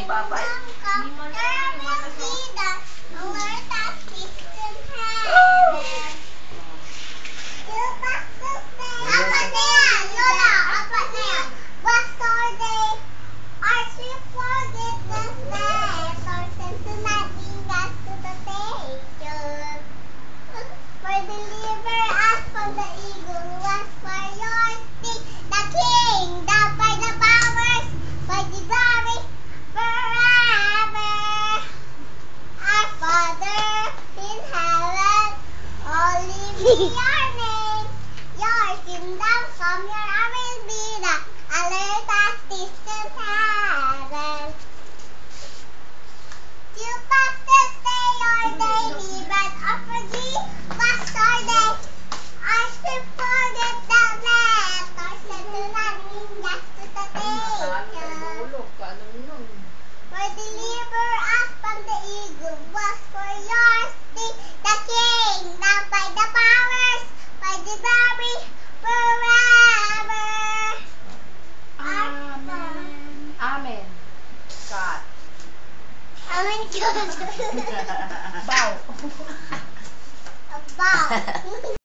ni Papa. Your name, your kingdom come, your will be the alert as distant heaven. You pass this day, your daily bread of forgive was our day. I should forget the letters sent to nothing just to the station. For deliver us from the eagle was for your sake, the kingdom by the powers, by the glory forever. Amen. Amen. God. Amen, God. Bow. Bow.